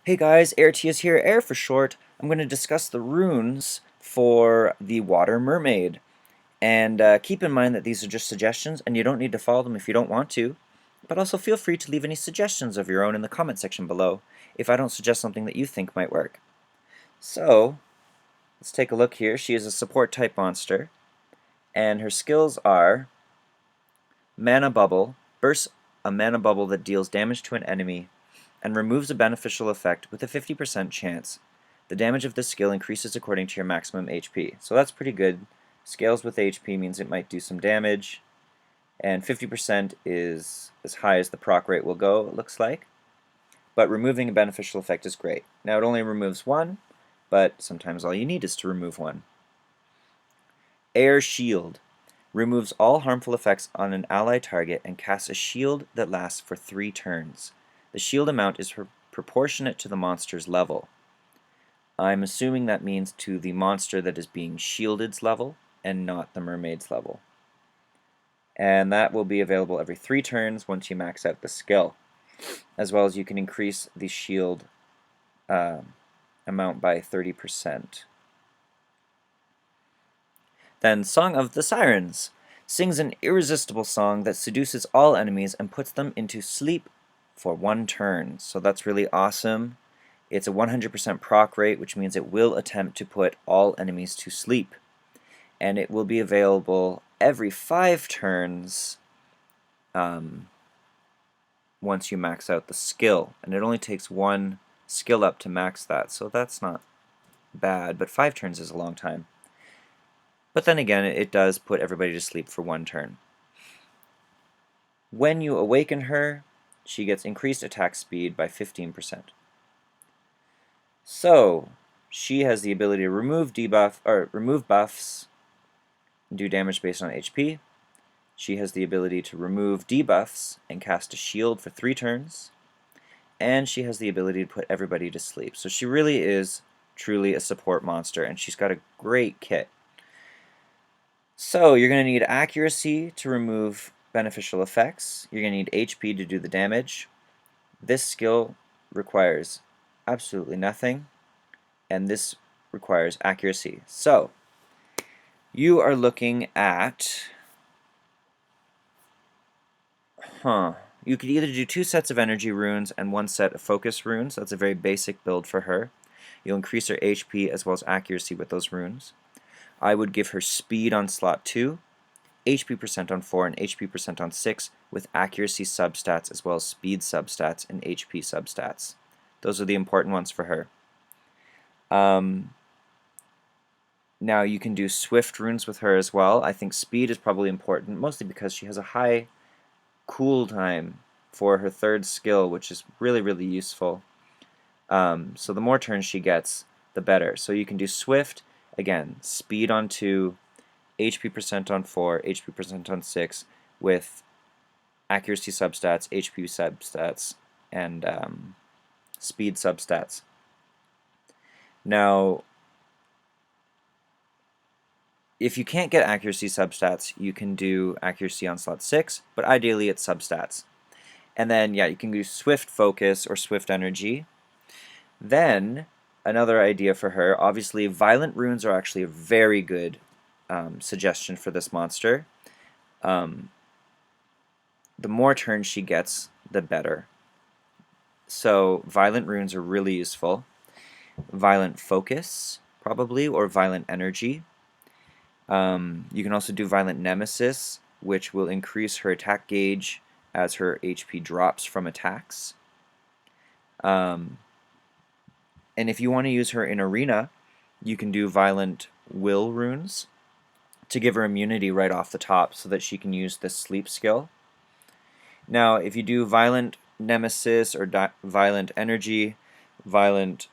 Hey guys, AirTS here, Air for short. I'm going to discuss the runes for the Water Mermaid. And keep in mind that these are just suggestions and you don't need to follow them if you don't want to. But also feel free to leave any suggestions of your own in the comment section below if I don't suggest something that you think might work. So, let's take a look here. She is a support type monster, and her skills are Mana Bubble, bursts a mana bubble that deals damage to an enemy and removes a beneficial effect with a 50% chance. The damage of this skill increases according to your maximum HP. So that's pretty good. Scales with HP means it might do some damage, and 50% is as high as the proc rate will go, it looks like. But removing a beneficial effect is great. Now it only removes one, but sometimes all you need is to remove one. Air Shield removes all harmful effects on an ally target and casts a shield that lasts for 3 turns. The shield amount is proportionate to the monster's level. I'm assuming that means to the monster that is being shielded's level and not the mermaid's level. And that will be available every 3 turns once you max out the skill. As well as you can increase the shield amount by 30%. Then Song of the Sirens sings an irresistible song that seduces all enemies and puts them into sleep for 1 turn. So that's really awesome. It's a 100% proc rate, which means it will attempt to put all enemies to sleep. And it will be available every 5 turns once you max out the skill. And it only takes 1 skill up to max that, so that's not bad, but 5 turns is a long time. But then again, it does put everybody to sleep for 1 turn. When you awaken her, she gets increased attack speed by 15%. So, she has the ability to remove buffs, do damage based on HP. She has the ability to remove debuffs and cast a shield for 3 turns. And she has the ability to put everybody to sleep. So she really is truly a support monster, and she's got a great kit. So you're going to need accuracy to remove beneficial effects. You're going to need HP to do the damage. This skill requires absolutely nothing, and this requires accuracy. So you are looking at, you could either do 2 sets of energy runes and 1 set of focus runes. That's a very basic build for her. You'll increase her HP as well as accuracy with those runes. I would give her speed on slot 2, HP percent on 4, and HP percent on 6 with accuracy substats as well as speed substats and HP substats. Those are the important ones for her. Now you can do swift runes with her as well. I think speed is probably important, mostly because she has a high cool time for her 3rd skill, which is really, really useful. So the more turns she gets, the better. So you can do swift. Again, speed on 2, HP percent on 4, HP percent on 6, with accuracy substats, HP substats, and speed substats. Now, if you can't get accuracy substats, you can do accuracy on slot 6, but ideally it's substats. And then, yeah, you can do swift focus or swift energy. Then, another idea for her, obviously violent runes are actually a very good suggestion for this monster. The more turns she gets, the better. So violent runes are really useful. Violent focus, probably, or violent energy. You can also do violent nemesis, which will increase her attack gauge as her HP drops from attacks. And if you want to use her in arena, you can do violent will runes to give her immunity right off the top so that she can use this sleep skill. Now, if you do violent nemesis or violent energy, violent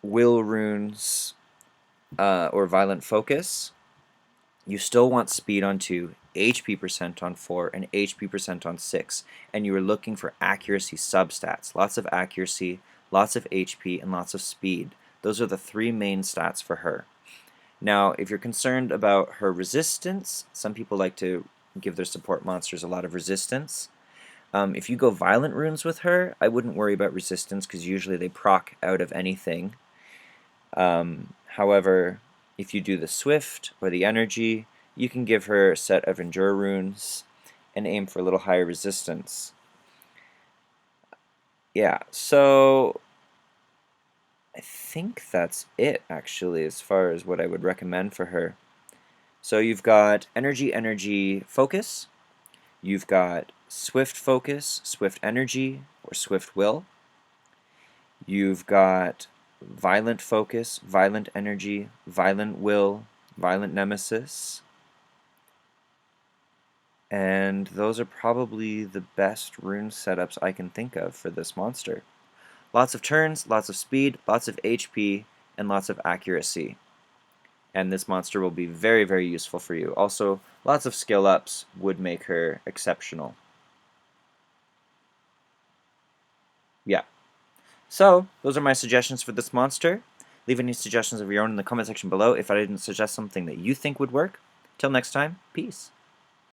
will runes, or violent focus, you still want speed on 2, HP percent on 4, and HP percent on 6. And you are looking for accuracy substats. Lots of accuracy, lots of HP, and lots of speed. Those are the 3 main stats for her. Now, if you're concerned about her resistance, some people like to give their support monsters a lot of resistance. If you go violent runes with her, I wouldn't worry about resistance because usually they proc out of anything. However, if you do the swift or the energy, you can give her a set of endure runes and aim for a little higher resistance. Yeah, so I think that's it actually as far as what I would recommend for her. So you've got energy, energy, focus. You've got swift focus, swift energy, or swift will. You've got violent focus, violent energy, violent will, violent nemesis. And those are probably the best rune setups I can think of for this monster. Lots of turns, lots of speed, lots of HP, and lots of accuracy. And this monster will be very, very useful for you. Also, lots of skill ups would make her exceptional. Yeah. So, those are my suggestions for this monster. Leave any suggestions of your own in the comment section below if I didn't suggest something that you think would work. Till next time, peace.